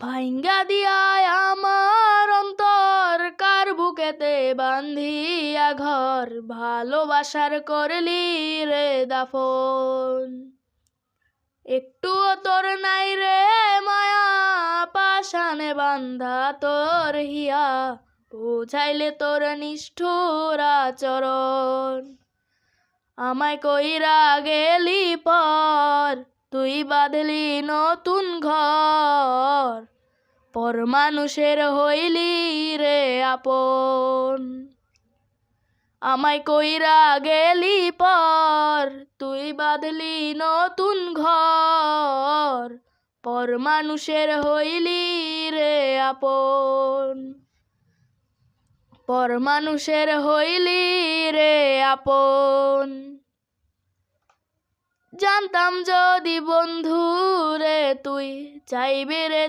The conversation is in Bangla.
ভাইঙ্গা দিয়ায় আমার অন্তর কার বুকেতে বান্ধিয়া ঘর ভালোবাসার করলি রে দাফন। একটুও তোর নাই রে মায়া পাশানে বান্ধা তোর হিয়া বুঝাইলে তোর নিষ্ঠুর আচরণ। আমায় কইরা গেলি পর তুই বাঁধলি নতুন ঘর পর মানুষের হইলি রে আপন। আমায় কইরা গেলি পর তুই বাঁধলি নতুন ঘর পর মানুষের হইলি রে আপন। পর মানুষের হইলি রে আপন। জানতাম যদি বন্ধু রে তুই চাইবে রে